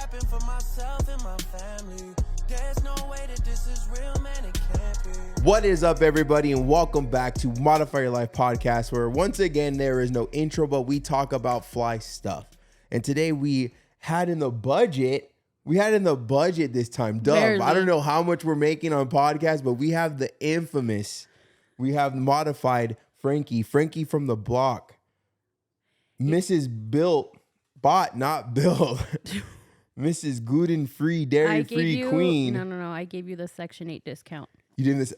rapping for myself and my family. There's no way that this is real, man, it can't be. What is up, everybody, and welcome back to Modify Your Life podcast, where once again there is no intro, but we talk about fly stuff. And today we had in the budget this time. Dub, I don't know how much we're making on podcast, but we have the infamous, Modified Frankie from the block, Mrs. Bot, not Bill. Mrs. Gluten-free, dairy-free queen. No. I gave you the Section 8 discount. You did this.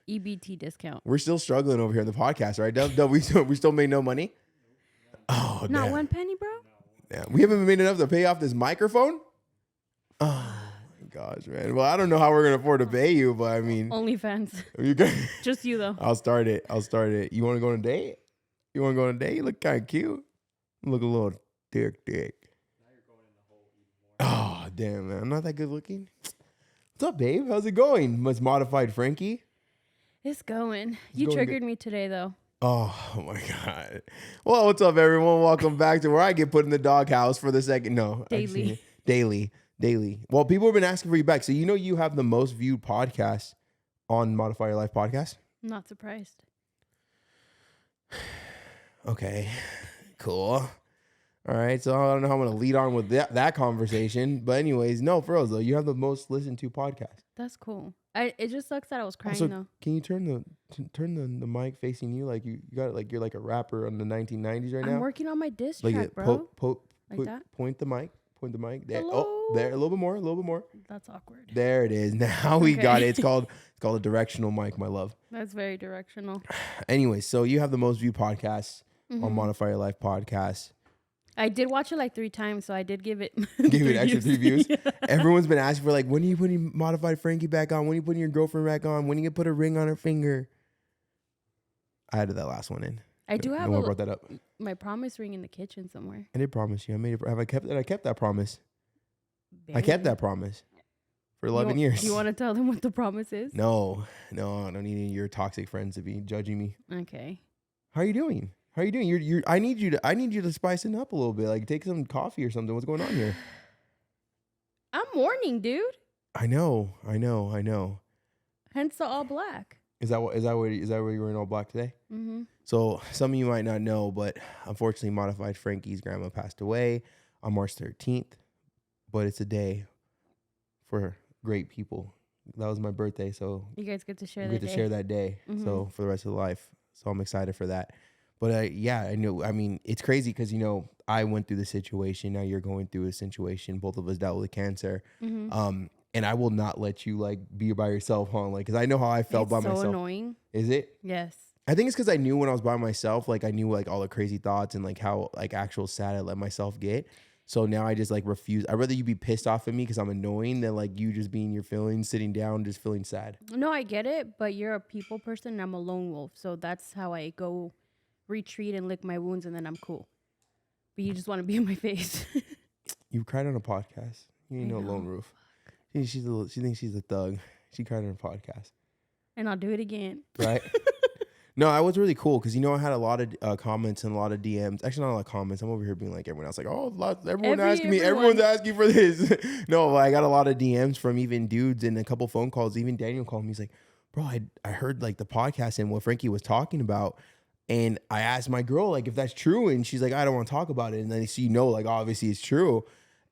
EBT discount. We're still struggling over here in the podcast, right, Dub? We still made no money? Oh, Not damn. 1 penny, bro? Yeah, we haven't made enough to pay off this microphone? Oh, my gosh, man. Well, I don't know how we're going to afford to pay you, but I mean. OnlyFans. Just you, though. I'll start it. You want to go on a date? You look kind of cute. You look a little dick. Oh, damn, man. I'm not that good looking. What's up, babe? How's it going? Miss Modified Frankie? It's going. You triggered me today, though. Oh, my God. Well, what's up, everyone? Welcome back to where I get put in the doghouse for the second. No. Daily. Actually, daily. Well, people have been asking for you back. So you know you have the most viewed podcast on Modify Your Life podcast? I'm not surprised. Okay. Cool. All right, so I don't know how I'm going to lead on with that conversation. But anyways, no, for real, though, you have the most listened to podcast. That's cool. It just sucks that I was crying, Also, though. can you turn the mic facing you like you got it like you're like a rapper in the 1990s right now? I'm working on my diss like track, bro. Like that? Point the mic. There. Hello? Oh, there. A little bit more. That's awkward. There it is. Now we Okay. got it. It's called a directional mic, my love. That's very directional. Anyway, so you have the most viewed podcasts on Modify Your Life podcast. I did watch it like 3 times, so I did give it Give it extra 3 views. Yeah. Everyone's been asking for like, when are you putting Modified Frankie back on? When are you putting your girlfriend back on? When are you gonna put a ring on her finger? I added that last one in. I do have no one brought that up. My promise ring in the kitchen somewhere. I did promise you. I kept that promise. Barely. I kept that promise for 11 years. You want to tell them what the promise is? No, I don't need any of your toxic friends to be judging me. Okay. How are you doing? I need you to spice it up a little bit. Like take some coffee or something. What's going on here? I'm mourning, dude. I know. Hence the all black. Is that why you're wearing all black today? Mm-hmm. So some of you might not know, but unfortunately, Modified Frankie's grandma passed away on March 13th. But it's a day for great people. That was my birthday, so you guys get to share we get to share that day. Mm-hmm. So for the rest of life. So I'm excited for that. But yeah, I know. I mean, it's crazy because I went through the situation. Now you're going through a situation. Both of us dealt with cancer. Mm-hmm. And I will not let you like be by yourself, huh? Like, cause I know how I felt by myself. It's so annoying. Is it? Yes. I think it's because I knew when I was by myself, like I knew like all the crazy thoughts and like how like actual sad I let myself get. So now I just like refuse. I'd rather you be pissed off at me because I'm annoying than like you just being your feelings, sitting down, just feeling sad. No, I get it, but you're a people person and I'm a lone wolf. So that's how I go retreat and lick my wounds and then I'm cool. But you just want to be in my face. You cried on a podcast. You ain't no lone wolf. She thinks she's a thug. She cried on a podcast. And I'll do it again. Right? No, I was really cool because I had a lot of comments and a lot of DMs. Actually, not a lot of comments. I'm over here being like everyone else, like, oh, everyone's asking for this. No, I got a lot of DMs from even dudes and a couple phone calls. Even Daniel called me. He's like, bro, I heard like the podcast and what Frankie was talking about. And I asked my girl like if that's true, and she's like, I don't want to talk about it. And then like obviously it's true.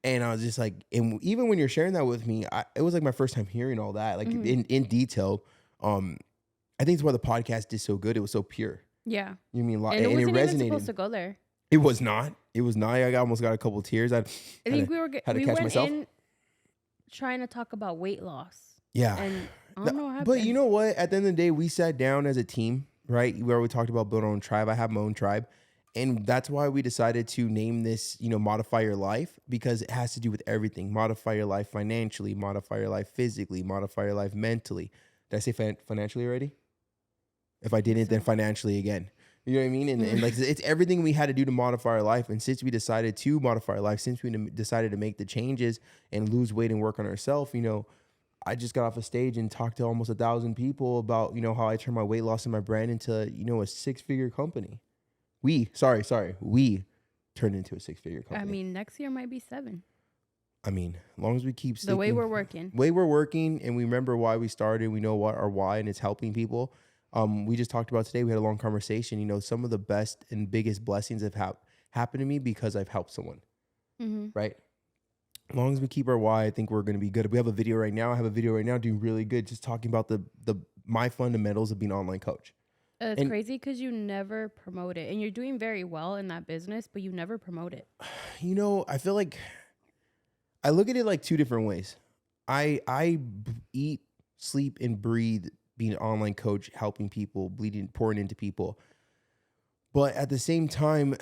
And I was just like, and even when you're sharing that with me, it was like my first time hearing all that, like in detail. I think it's why the podcast did so good. It was so pure. Yeah. You mean and it wasn't even supposed to go there. It was not. I almost got a couple of tears. I think we went myself in trying to talk about weight loss. Yeah. And I don't know what happened. But you know what? At the end of the day, we sat down as a team, right? Where we talked about building our own tribe. I have my own tribe. And that's why we decided to name this, Modify Your Life, because it has to do with everything. Modify your life financially, modify your life physically, modify your life mentally. Did I say financially already? If I didn't, then financially again. You know what I mean? And like it's everything we had to do to modify our life. And since we decided to modify our life, since we decided to make the changes and lose weight and work on ourselves, I just got off a stage and talked to almost 1,000 people about, how I turned my weight loss and my brand into, a 6-figure company. We turned into a 6-figure company. I mean, next year might be 7. I mean, as long as we keep sticking, The way we're working, and we remember why we started, we know what our why, and it's helping people. We just talked about today. We had a long conversation. You know, some of the best and biggest blessings have happened to me because I've helped someone. Right. As long as we keep our why, I think we're going to be good. We have a video right now. I have a video right now doing really good, just talking about my fundamentals of being an online coach. It's crazy because you never promote it, and you're doing very well in that business, but you never promote it. You know, I feel like I look at it like two different ways. I eat, sleep, and breathe being an online coach, helping people, pouring into people. But at the same time,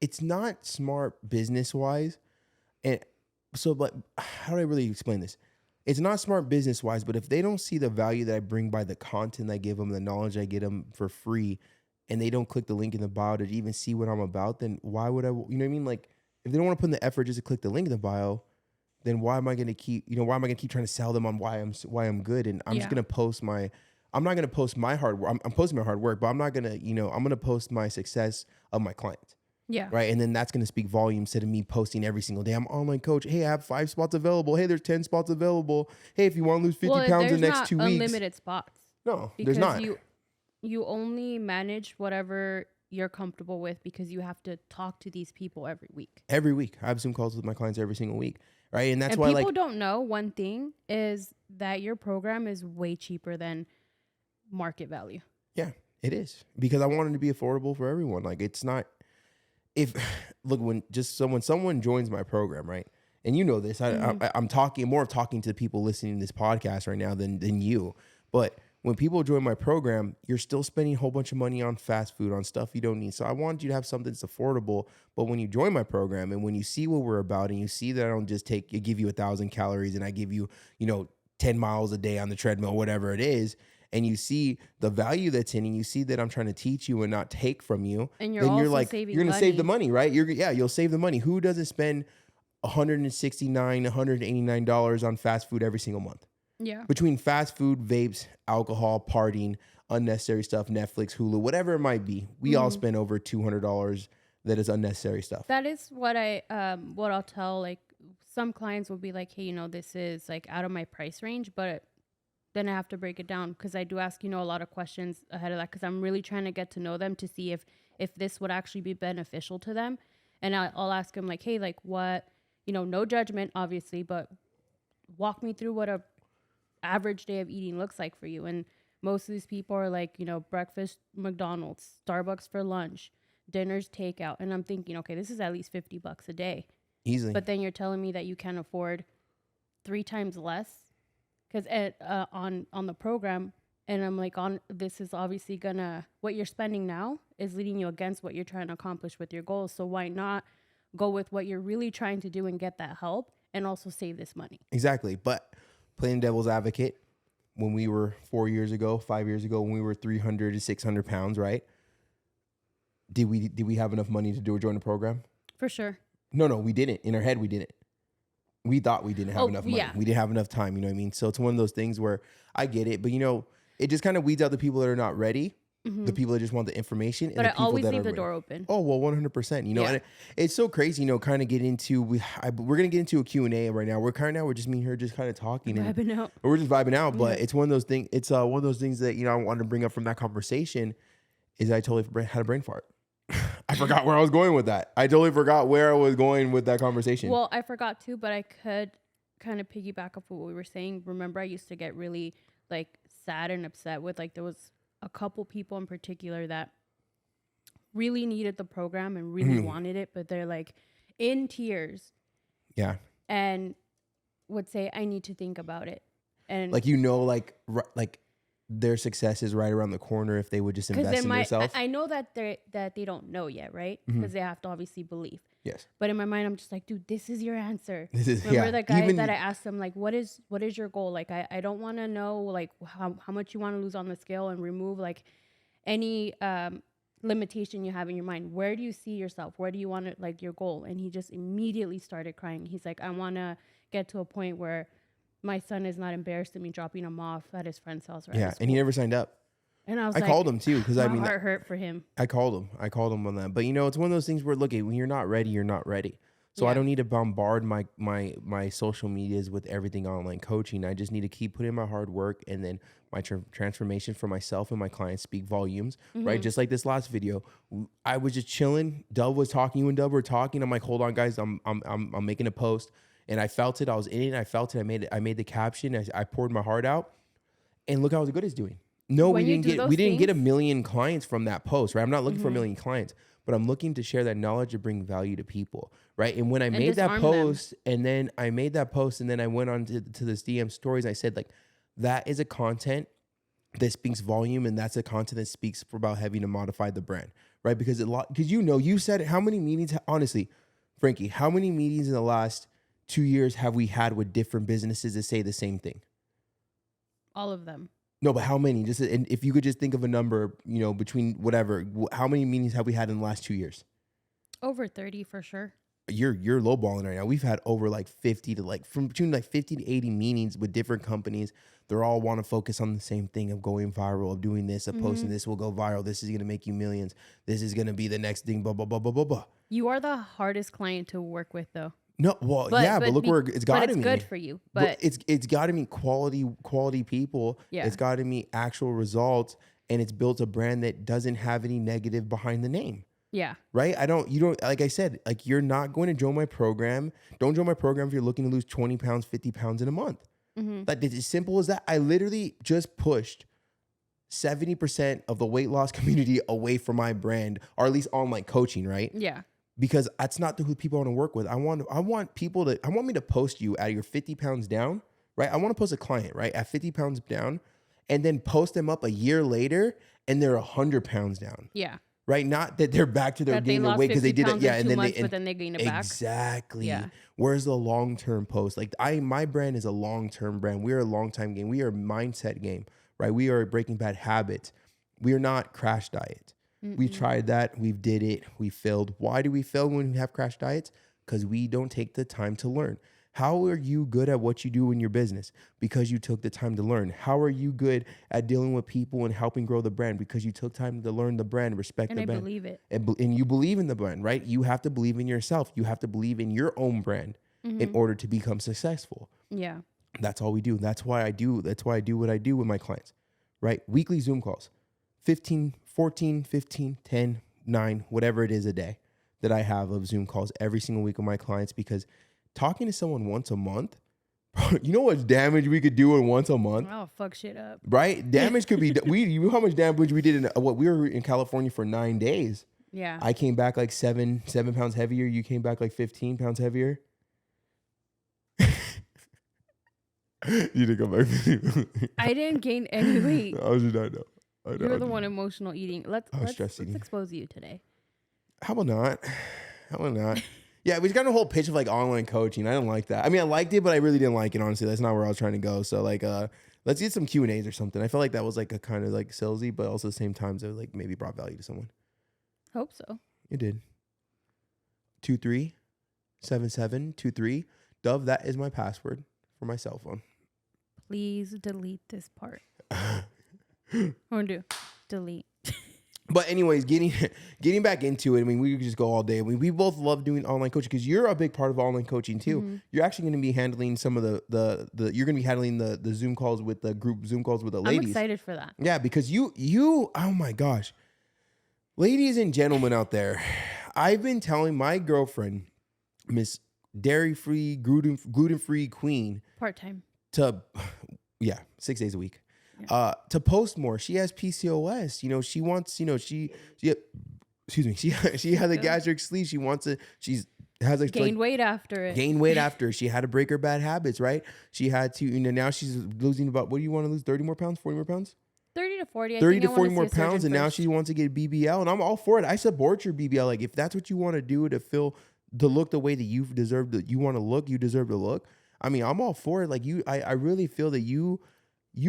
it's not smart business wise. And so, but how do I really explain this? It's not smart business wise, but if they don't see the value that I bring by the content I give them, the knowledge I get them for free, and they don't click the link in the bio to even see what I'm about, then why would I, you know what I mean? Like, if they don't want to put in the effort just to click the link in the bio, then why am I going to keep trying to sell them on why I'm good? And I'm just going to post I'm not going to post my hard work. I'm posting my hard work, but I'm not going to, I'm going to post my success of my clients. Yeah. Right. And then that's going to speak volumes instead of me posting every single day. I'm an online coach. Hey, I have 5 spots available. Hey, there's 10 spots available. Hey, if you want to lose 50 pounds in the next 2 weeks. Unlimited spots. No, because there's not. You only manage whatever you're comfortable with because you have to talk to these people every week. Every week. I have Zoom calls with my clients every single week. Right. And that's and why people don't know one thing is that your program is way cheaper than market value. Yeah, it is. Because I want it to be affordable for everyone. Like, it's not. When someone joins my program, right? And you know this, I'm talking to people listening to this podcast right now than you. But when people join my program, you're still spending a whole bunch of money on fast food, on stuff you don't need. So I want you to have something that's affordable. But when you join my program and when you see what we're about and you see that I don't just give you 1,000 calories and I give you, 10 miles a day on the treadmill, whatever it is, and you see the value that's in, and you see that I'm trying to teach you and not take from you, and you're going to save the money, right? You'll save the money. Who doesn't spend $169, $189 on fast food every single month? Yeah. Between fast food, vapes, alcohol, partying, unnecessary stuff, Netflix, Hulu, whatever it might be, we all spend over $200 that is unnecessary stuff. That is what I'll tell, like, some clients will be like, hey, this is like out of my price range, but then I have to break it down because I do ask, a lot of questions ahead of that because I'm really trying to get to know them to see if this would actually be beneficial to them. And I'll ask them like, hey, like what, no judgment, obviously, but walk me through what a average day of eating looks like for you. And most of these people are like, breakfast, McDonald's, Starbucks for lunch, dinner's takeout. And I'm thinking, okay, this is at least $50 a day. Easily. But then you're telling me that you can afford 3 times less. Because on the program, and I'm like, this is obviously what you're spending now is leading you against what you're trying to accomplish with your goals. So why not go with what you're really trying to do and get that help and also save this money? Exactly. But playing devil's advocate, when we were 5 years ago, when we were 300 to 600 pounds, right? Did we have enough money to join the program? For sure. No, we didn't. In our head, we didn't. We thought we didn't have enough money. Yeah. We didn't have enough time, you know what I mean? So it's one of those things where I get it, but it just kind of weeds out the people that are not ready, the people that just want the information. But and the I people always that leave are the ready. door open. Oh, well, 100%, and it's so crazy, kind of get into, we're going to get into a Q&A right now. We're just me and her just kind of talking. Vibing out. We're just vibing out, but it's one of those things, one of those things that, I wanted to bring up from that conversation is I totally had a brain fart. I forgot where I was going with that. I totally forgot where I was going with that conversation. Well, I forgot too, but I could kind of piggyback off of what we were saying. Remember, I used to get really like sad and upset with there was a couple people in particular that really needed the program and really wanted it, but they're like in tears. Yeah. And would say, I need to think about it. And like, their success is right around the corner if they would just invest in themselves. I know that they don't know yet, right? Because they have to obviously believe. Yes. But in my mind, I'm just like, dude, this is your answer. Remember the guy that I asked him, like, what is your goal? Like, I don't want to know like how much you want to lose on the scale and remove like any limitation you have in your mind. Where do you see yourself? Where do you want to, like, your goal? And he just immediately started crying. He's like, I want to get to a point where my son is not embarrassed of me dropping him off at his friend's house. Right. Yeah, and he never signed up. And I called him too because my heart hurt for him. I called him on that. But it's one of those things where when you're not ready, you're not ready. So I don't need to bombard my social medias with everything online coaching. I just need to keep putting my hard work, and then my transformation for myself and my clients speak volumes, right? Just like this last video, I was just chilling. Dove was talking. You and Dove were talking. I'm like, hold on, guys. I'm making a post, and I felt it. I was in it. I felt it. I made the caption. I poured my heart out, and look how good it's doing. No, we didn't get a million clients from that post, right? I'm not looking for a million clients, but I'm looking to share that knowledge to bring value to people, right? And when I made that post, and then I went on to this DM stories, I said, like, that is a content that speaks volume, and that's a content that speaks about having to modify the brand, right? Because you said how many meetings, honestly, Frankie, how many meetings in the last 2 years have we had with different businesses that say the same thing? All of them. No, but how many? Just, and if you could just think of a number, between whatever, how many meetings have we had in the last 2 years? Over 30 for sure. You're lowballing right now. We've had over like 50 to from between like 50 to 80 meetings with different companies. They're all want to focus on the same thing of going viral, of doing this, of posting this will go viral. This is going to make you millions. This is going to be the next thing, blah, blah, blah, blah, blah, blah. You are the hardest client to work with, though. No, well, but look where it's got to me. But it's good for you. But it's got to me quality people. Yeah. It's got to me actual results, and it's built a brand that doesn't have any negative behind the name. Yeah. Right? You don't, like I said, like, you're not going to join my program. Don't join my program if you're looking to lose 20 pounds, 50 pounds in a month. Like, it's as simple as that. I literally just pushed 70% of the weight loss community away from my brand, or at least online coaching, right? Yeah. Because that's not who people want to work with. I want me to post you at your 50 pounds down, right? I want to post a client, right, at 50 pounds down, and then post them up a year later and they're 100 pounds down. Yeah. Right? Not that they're back to their gaining their weight because they did it. Yeah. And then they gain it back. Exactly. Yeah. Where's the long-term post? Like, my brand is a long-term brand. We're a long-time game. We are a mindset game, right? We are Breaking Bad habits. We are not Crash Diet. We tried that. We did it. We failed. Why do we fail when we have crash diets? Because we don't take the time to learn. How are you good at what you do in your business? Because you took the time to learn. How are you good at dealing with people and helping grow the brand? Because you took time to learn the brand, respect the brand. And I believe it. And you believe in the brand, right? You have to believe in yourself. You have to believe in your own brand in order to become successful. Yeah. That's all we do. That's why I do what I do with my clients, right? Weekly Zoom calls, 14, 15, 10, 9, whatever it is a day that I have of Zoom calls every single week with my clients, because talking to someone once a month, you know what damage we could do in once a month? Oh, fuck shit up. Right? Damage could be, you know how much damage we did we were in California for 9 days. Yeah. I came back like 7 pounds heavier. You came back like 15 pounds heavier. You didn't come back. I didn't gain any weight. I was just not know. You're the one emotional eating. Let's eating. expose you today. How about not? Yeah, we just got a whole pitch of like online coaching. I didn't like that. I mean, I liked it, but I really didn't like it, honestly. That's not where I was trying to go. So like, let's get some Q&As or something. I felt like that was like a kind of like salesy, but also at the same time, so like maybe brought value to someone. Hope so. It did. 237723. Dove, that is my password for my cell phone. Please delete this part. Or delete. But anyways, getting back into it, I mean, we could just go all day. I mean, we both love doing online coaching because you're a big part of online coaching too. You're actually going to be handling some of the you're going to be handling the Zoom calls with the group Zoom calls with the ladies. I'm excited for that. Yeah, because you oh my gosh. Ladies and gentlemen out there, I've been telling my girlfriend, Miss Dairy-free, gluten-free queen, part-time, to 6 days a week. Yeah. To post more. She has PCOS. She wants, she has a gastric sleeve. She wants to, has like gained weight after it. Gained weight after. She had to break her bad habits, right? She had to, now she's losing about, what do you want to lose? 30 more pounds, 40 more pounds? 30 to 40. 30 to 40 more pounds. And now she wants to get BBL. And I'm all for it. I support your BBL. Like, if that's what you want to do to look the way that you deserve, that you want to look, you deserve to look. I mean, I'm all for it. Like, I really feel that you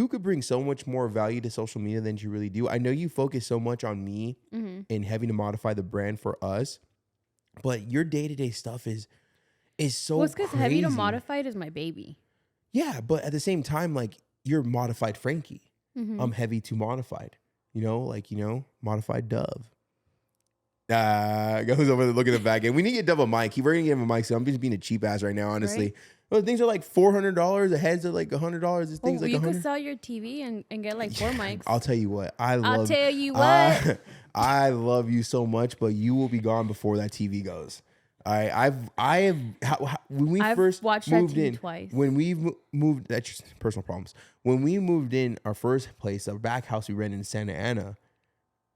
could bring so much more value to social media than you really do. I know you focus so much on me and having to modify the brand for us, but your day-to-day stuff is so it's because crazy. Heavy to Modified is my baby. Yeah, but at the same time, like, you're Modified Frankie. I'm Heavy to Modified. Modified Dove. Goes over there looking at the back end. We need to get double mic. We're gonna give him a mic. So I'm just being a cheap ass right now, honestly. Right? Well, things are like $400. The heads are like $100. This thing's like you $100. could sell your TV and get like 4 mics. I'll tell you what. I love you so much, but you will be gone before that TV goes. When we first watched moved that TV in twice. When we moved, that's just personal problems. When we moved in our first place, our back house we rented in Santa Ana.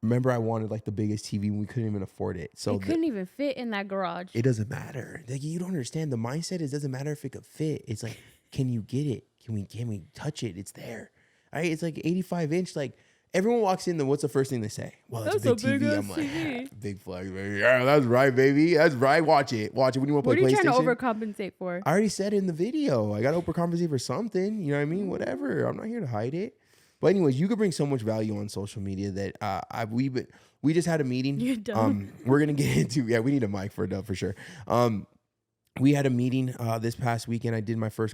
Remember, I wanted like the biggest TV and we couldn't even afford it. So it couldn't even fit in that garage. It doesn't matter. Like, you don't understand. The mindset is, doesn't matter if it could fit. It's like, can you get it? Can we touch it? It's there. All right. It's like 85-inch. Like, everyone walks in, then what's the first thing they say? Well, it's a big TV. I'm like, big flex, baby. Yeah, that's right, baby. That's right. Watch it. What do you want to play PlayStation? What are you trying to overcompensate for? I already said it in the video. I got to overcompensate for something. You know what I mean? Whatever. I'm not here to hide it. But anyways, you could bring so much value on social media that we just had a meeting. You're dumb. We're gonna get into. Yeah, we need a mic for Dub for sure. We had a meeting this past weekend. I did my first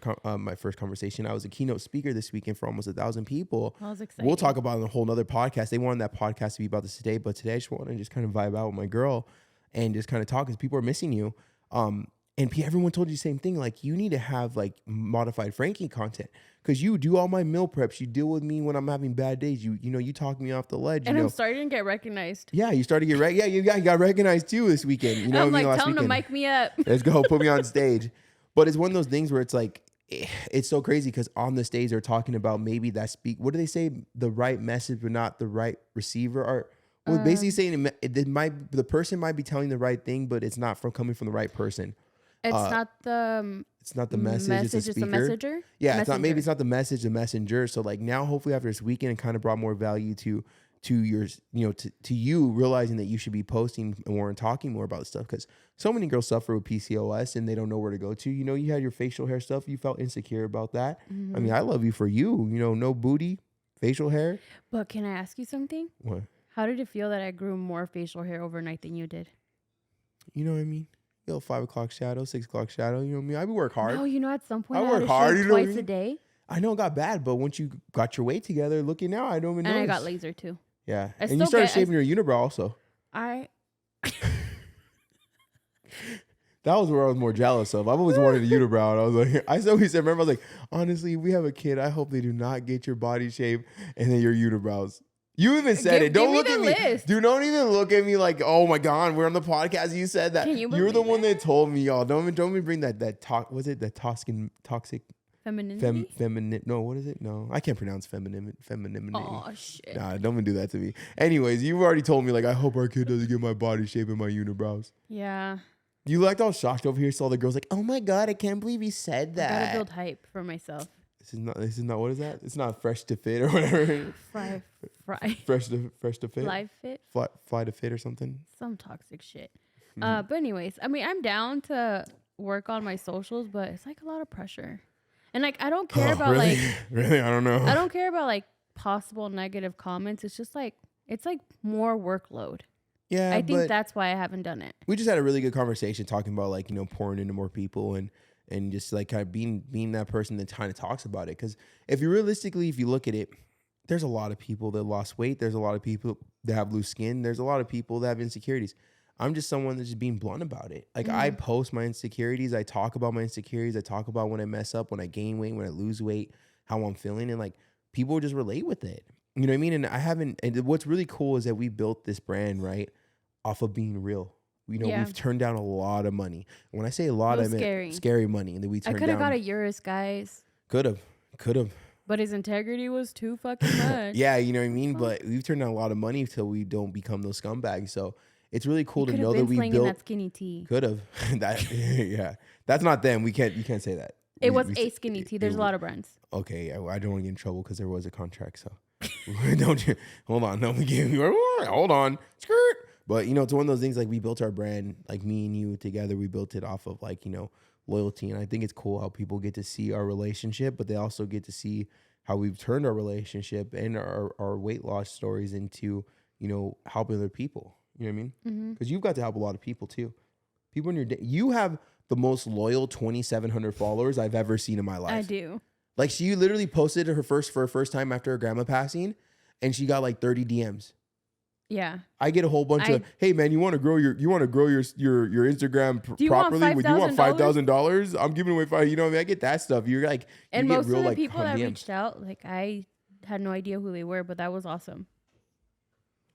conversation. I was a keynote speaker this weekend for almost 1,000 people. I was excited. We'll talk about it in a whole nother podcast. They wanted that podcast to be about this today, but today I just want to just kind of vibe out with my girl and just kind of talk because people are missing you. And everyone told you the same thing. Like, you need to have like Modified Frankie content because you do all my meal preps. You deal with me when I'm having bad days. You talk me off the ledge. And I'm starting to get recognized. Yeah, you started to get Yeah, you got recognized too this weekend. You know, I'm like, tell them to mic me up. Let's go, put me on stage. But it's one of those things where it's like, it's so crazy because on the stage they're talking about maybe what do they say? The right message, but not the right receiver. Or basically saying the person might be telling the right thing, but it's not coming from the right person. It's not the message. It's the messenger. Yeah, messenger. it's not the message, the messenger. So like now, hopefully after this weekend, it kind of brought more value to your, to you realizing that you should be posting more and talking more about stuff because so many girls suffer with PCOS and they don't know where to go to. You had your facial hair stuff. You felt insecure about that. Mm-hmm. I mean, I love you for you. No booty, facial hair. But can I ask you something? What? How did it feel that I grew more facial hair overnight than you did? You know what I mean? 5 o'clock shadow, 6 o'clock shadow. You know what I mean? I work hard. No, at some point I work hard. Twice a day. I know it got bad, but once you got your weight together, looking now, I don't even know. And I got laser too. Yeah, and you started shaving your unibrow also. That was where I was more jealous of. I've always wanted a unibrow, and I was like, I always said, remember, I was like, honestly, if we have a kid, I hope they do not get your body shape and then your unibrows. You even said it. Don't look at me. Dude, don't even look at me like, oh my God, we're on the podcast. You said that. You're the one that told me, y'all. Don't even bring that talk. Was it the toxic femininity? Feminine. No, what is it? No, I can't pronounce femininity. Oh shit. Nah, don't even do that to me. Anyways, you already told me like, I hope our kid doesn't get my body shape and my unibrows. Yeah. You like all shocked over here. Saw the girls like, oh my God, I can't believe he said that. I gotta build hype for myself. This is not what is that? It's not fresh to fit or whatever. Fry. Fresh to fit. Live fit. Fly to fit or something. Some toxic shit. But anyways, I mean, I'm down to work on my socials, but it's like a lot of pressure. And like, I don't care about really? like really, I don't know. I don't care about like possible negative comments. It's just like it's like more workload. Yeah, I think that's why I haven't done it. We just had a really good conversation talking about like pouring into more people and just like kind of being that person that kind of talks about it. Because if you look at it, there's a lot of people that lost weight. There's a lot of people that have loose skin. There's a lot of people that have insecurities. I'm just someone that's just being blunt about it. Like I post my insecurities. I talk about my insecurities. I talk about when I mess up, when I gain weight, when I lose weight, how I'm feeling. And like people just relate with it. You know what I mean? And what's really cool is that we built this brand, right, off of being real. We've turned down a lot of money. When I say a lot, I mean scary money. And then we turned down. I could have got a Urus, guys. Could have. But his integrity was too fucking much. Yeah, you know what I mean? But we've turned down a lot of money until we don't become those scumbags. So it's really cool to know that we built. That skinny tea. Could have. Yeah. That's not them. You can't say that. It was a skinny tea. There's a lot of brands. Okay, I don't want to get in trouble because there was a contract. So don't you hold on. No, hold on. Skirt. But, it's one of those things like we built our brand, like me and you together. We built it off of like, loyalty. And I think it's cool how people get to see our relationship, but they also get to see how we've turned our relationship and our weight loss stories into, helping other people. You know what I mean? Because you've got to help a lot of people too. People in your day. You have the most loyal 2,700 followers I've ever seen in my life. I do. Like she literally posted for her first time after her grandma passing and she got like 30 DMs. Yeah. I get a whole bunch of, hey man, you want to grow your Instagram properly? Would you want $5,000? I'm giving away $5. You know what I mean? I get that stuff. You're like, and you most get real, of the like, people that DMs. reached out, like I had no idea who they were, but that was awesome.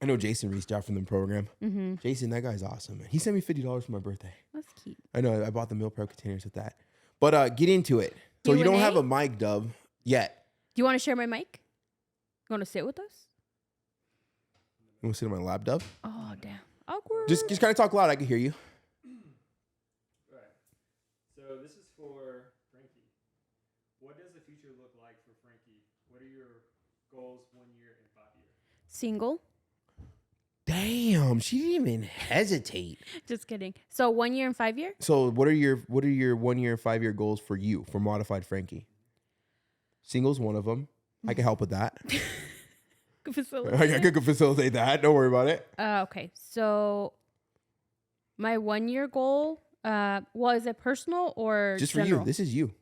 I know Jason reached out from the program. Mm-hmm. Jason, that guy's awesome, man. He sent me $50 for my birthday. That's cute. I know. I bought the meal prep containers with that. But get into it. So you don't have a mic, Dub, yet. Do you want to share my mic? You want to sit with us? You want to sit on my lap, Dub? Oh, damn. Awkward. Just kind of talk loud. I can hear you. All right. So this is for Frankie. What does the future look like for Frankie? What are your goals 1 year and 5 years? Single. Damn, she didn't even hesitate. Just kidding. So 1 year and 5 year? So what are your 1 year and 5 year goals for you for Modified Frankie? Single's one of them. I can help with that. I could facilitate that. Don't worry about it. Okay. So my 1 year goal, is it personal or just general? for you? This is you.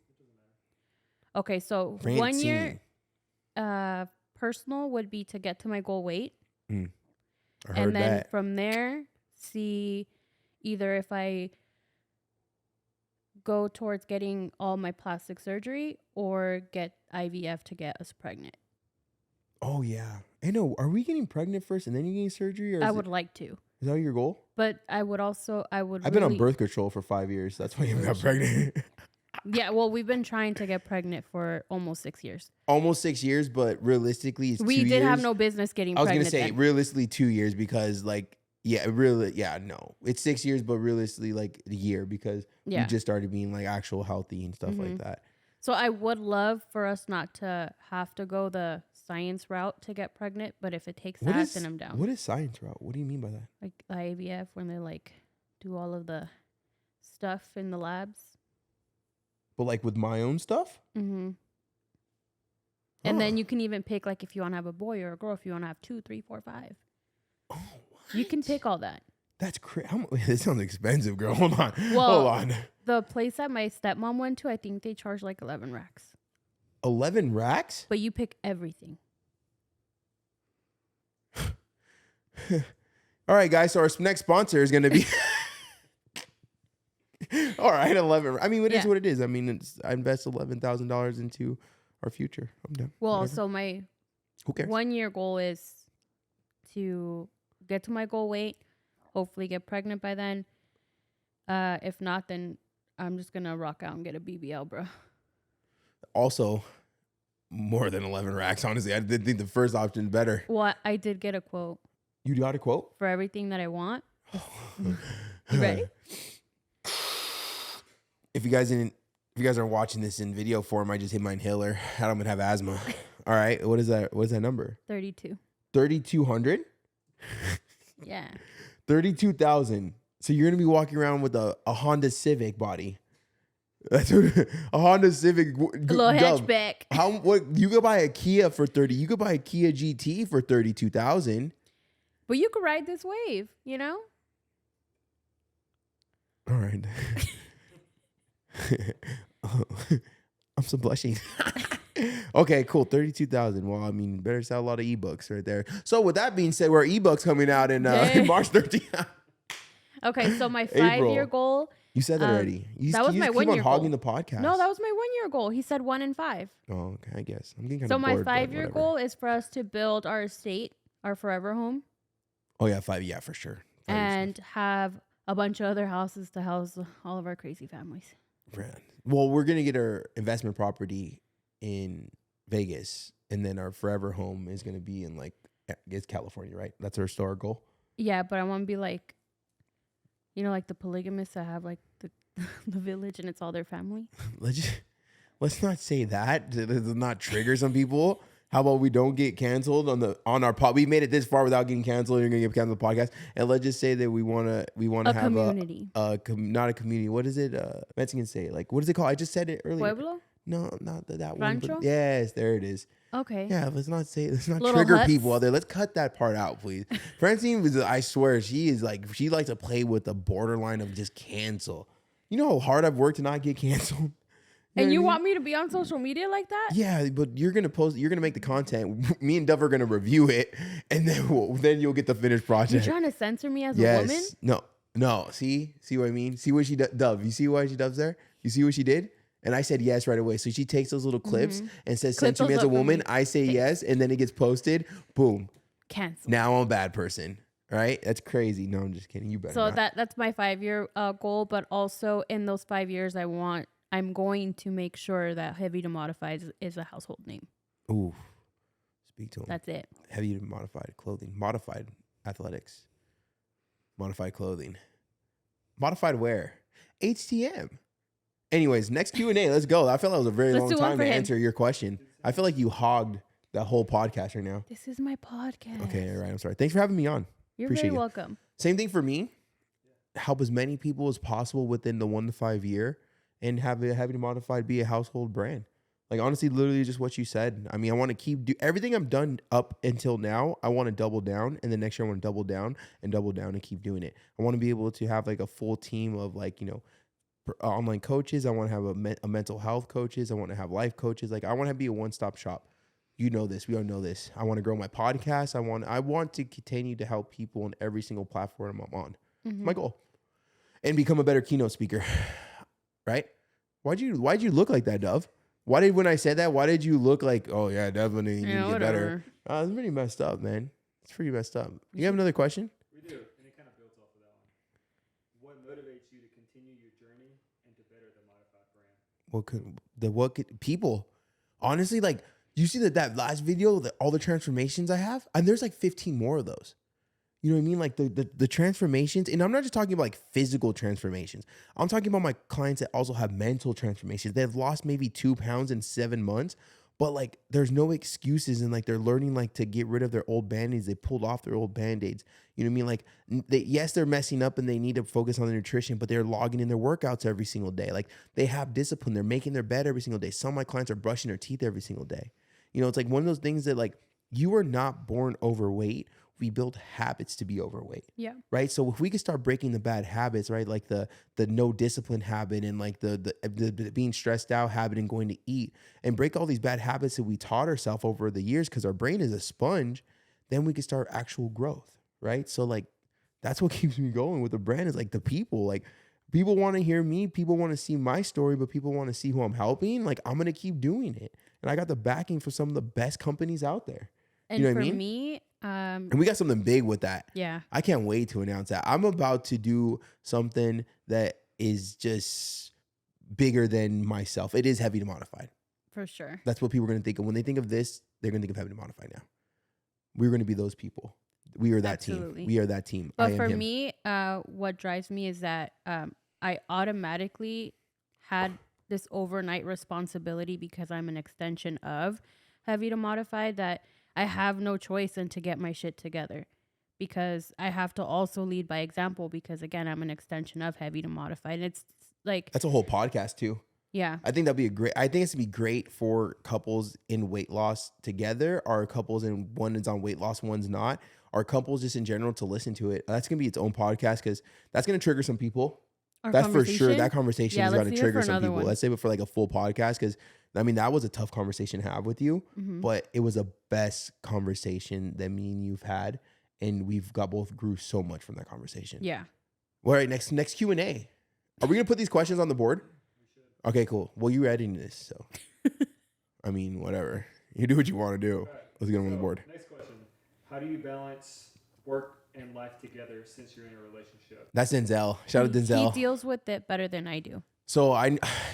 Okay. So Francine. 1 year, personal would be to get to my goal weight. I heard and then that. from there, see either if I go towards getting all my plastic surgery or get IVF to get us pregnant. Oh yeah, I know. Are we getting pregnant first and then you getting surgery? Or I would like to, Is that your goal? but I would. I've been on birth control for 5 years. That's why you got pregnant. Yeah, well, we've been trying to get pregnant for almost 6 years. Almost 6 years, but realistically, it's 2 years. We did have no business getting I was pregnant. gonna say then. realistically 2 years because no, it's 6 years, but realistically like a year because Yeah. you just started being like actual healthy and stuff like that. So I would love for us not to have to go the science route to get pregnant, but if it takes What that, is then I'm down. What is science route? What do you mean by that? Like IVF, when they like do all of the stuff in the labs. But like with my own stuff? Mm-hmm. And then you can even pick like if you want to have a boy or a girl, if you want to have 2, 3, 4, 5. Oh, You can pick all that. That's crazy. This sounds expensive, girl. Hold on. Well, Hold on. The place that my stepmom went to, I think they charge like 11 racks. 11 racks? But you pick everything. All right, guys. So our next sponsor is going to be. All right, 11. I mean, it is what it is. I mean, I invest $11,000 into our future. I'm done. Well, Whatever. so my Who cares? 1 year goal is to get to my goal weight, hopefully get pregnant by then. If not, then I'm just going to rock out and get a BBL, bro. Also, more than 11 racks, honestly. I did think the first option better. Well, I did get a quote You got a quote? for everything that I want. You ready? If you guys are watching this in video form, I just hit my inhaler. I'm gonna have asthma. All right. What is that? What is that number? 32. 3,200? Yeah. 32,000. So you're gonna be walking around with a Honda Civic body. That's what, a Honda Civic. A little hatchback. What you could buy a Kia for 30. You could buy a Kia GT for 32,000. But you could ride this wave, you know? All right. I'm so blushing. Okay, cool. 32,000. Well, I mean, better sell a lot of ebooks right there. So with that being said, we're ebooks coming out in March 13th. Okay, so my April. 5-year goal. You said that already. That was my 1 year keep on goal. hogging the podcast. No, that was my 1 year goal. He said 1 and 5. Oh, okay. I guess I'm getting kind So of my bored. 5-year goal is for us to build our estate, our forever home, Oh yeah, 5. Yeah, for sure. 5 years. and have a bunch of other houses to house all of our crazy families. Well, we're gonna get our investment property in Vegas, and then our forever home is gonna be in it's California, right? That's our store goal. Yeah, but I want to be like, you know, like the polygamists that have like the village and it's all their family. Let's not say that to not trigger some people. How about we don't get canceled on our pod? We made it this far without getting canceled. You're gonna get canceled on the podcast, and let's just say that we wanna have community. Not a community. What is it? Mexicans say what is it called? I just said it earlier. Pueblo? No, not that one. Rancho? But yes, there it is. Okay. Yeah, let's not Little trigger huts? people out there. Let's cut that part out, please. Francine I swear, she likes to play with the borderline of just cancel. You know how hard I've worked to not get canceled? know And what you I mean? want me to be on social media like that? Yeah, but you're gonna post. You're gonna make the content. Me and Dove are gonna review it, and then you'll get the finished You're project. trying to censor me as a woman? Yes. No. See what I mean? See what Dove. You see why she doves there? You see what she did? And I said yes right away. So she takes those little clips and says, Clip censor me those as a up for woman. me. I say Thanks. yes, and then it gets posted. Boom. Cancel. Now I'm a bad person. Right? That's crazy. No, I'm just kidding. You better So not. that's my 5-year goal, but also in those 5 years, I'm going to make sure that Heavy to Modified is a household name. Ooh. Speak to him. That's it. Heavy to modified clothing. Modified athletics. Modified clothing. Modified wear. HTM. Anyways, next Q&A. Let's go. I feel like it was a very Let's long do one time for to him. answer your question. I feel like you hogged the whole podcast right now. This is my podcast. Okay, all right. I'm sorry. Thanks for having me on. You're Appreciate very you. welcome. Same thing for me. Help as many people as possible within the 1 to 5 year and have Heavy to Modified be a household brand. Like, honestly, literally just what you said. I mean, I want to keep everything I've done up until now. I want to double down. And the next year, I want to double down and keep doing it. I want to be able to have like a full team of like, online coaches. I want to have a mental health coaches. I want to have life coaches. Like, I want to be a one-stop shop. You know this. We all know this. I want to grow my podcast. I want to continue to help people on every single platform I'm on. It's my goal. And become a better keynote speaker. Right? Why'd you look like that, Dove? When I said that, why did you look like, oh yeah, definitely you need to get better? It's pretty messed up, man. It's pretty messed up. You have another question? We do, and it kind of builds off of that one. What motivates you to continue your journey and to better the Modified brand? What could people? Honestly, like, you see that last video, all the transformations I have, and there's like 15 more of those. You know what I mean? Like the transformations, and I'm not just talking about like physical transformations. I'm talking about my clients that also have mental transformations. They've lost maybe 2 pounds in 7 months, but like there's no excuses, and like they're learning like to get rid of their old band-aids. They pulled off their old band-aids. You know what I mean? Like yes, they're messing up and they need to focus on their nutrition, but they're logging in their workouts every single day. Like they have discipline. They're making their bed every single day. Some of my clients are brushing their teeth every single day. You know, it's like one of those things that like you are not born overweight. We build habits to be overweight. Yeah. Right. So if we could start breaking the bad habits, right? Like the no discipline habit and like the being stressed out habit and going to eat and break all these bad habits that we taught ourselves over the years, because our brain is a sponge, then we can start actual growth. Right. So like that's what keeps me going with the brand is like the people. Like people want to hear me, people want to see my story, but people want to see who I'm helping. Like I'm gonna keep doing it. And I got the backing for some of the best companies out there. And you know for what I mean? me, and we got something big with that. yeah. I can't wait to announce that. I'm about to do something that is just bigger than myself. It is Heavy to Modified. For sure. That's what people are going to think of. When they think of this, they're going to think of Heavy to Modified now. We're going to be those people. We are that Absolutely. team. We are that team. But I am for him. me, what drives me is that I automatically had this overnight responsibility because I'm an extension of Heavy to Modified, that I have no choice than to get my shit together, because I have to also lead by example, because again, I'm an extension of Heavy to Modified. And it's like, That's a whole podcast too. yeah, I think I think it's gonna be great for couples in weight loss together, or couples in one is on weight loss, one's not, or couples just in general to listen to it. That's gonna be its own podcast, because that's gonna trigger some people. our That's for sure. conversation- That conversation Yeah, is let's going to leave it trigger for some another people. one. Let's save it for like a full podcast, because I mean that was a tough conversation to have with you, Mhm. but it was a best conversation that me and you've had, and we've both grew so much from that conversation. Yeah. All right, next Q&A. Are we gonna put these questions on the board? Okay, cool. Well, you're editing this, so I mean, whatever. You do what you want to do. Let's get them on the board. Next question. How do you balance work and life together since you're in a relationship? That's Denzel. Shout out He Denzel. deals with it better than I do. So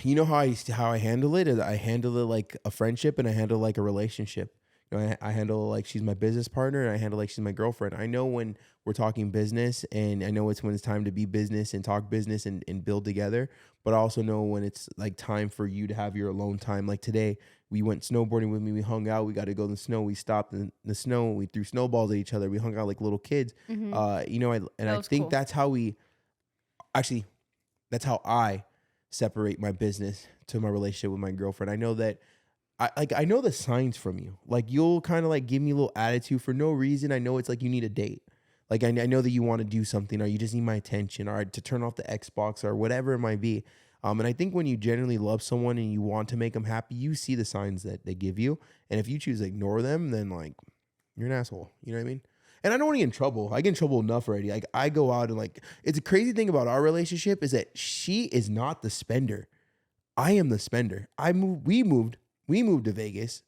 you know how I handle it is I handle it like a friendship, and I handle it like a relationship. You know, I handle like she's my business partner, and I handle like she's my girlfriend. I know when we're talking business, and I know when it's time to be business and talk business and build together. But I also know when it's like time for you to have your alone time. Like today, we went snowboarding with me. We hung out. We got to go in the snow. We stopped in the snow. We threw snowballs at each other. We hung out like little kids. Mhm. You know, I was think cool. that's how I separate my business to my relationship with my girlfriend. I know that I know the signs from you. Like you'll kind of like give me a little attitude for no reason. I know it's like you need a date. Like I know that you want to do something, or you just need my attention, or to turn off the Xbox or whatever it might be. And I think when you genuinely love someone and you want to make them happy, you see the signs that they give you. And if you choose to ignore them, then like you're an asshole. You know what I mean? And I don't want to get in trouble. I get in trouble enough already. Like I go out and like, it's a crazy thing about our relationship is that she is not the spender. I am the spender. We moved to Vegas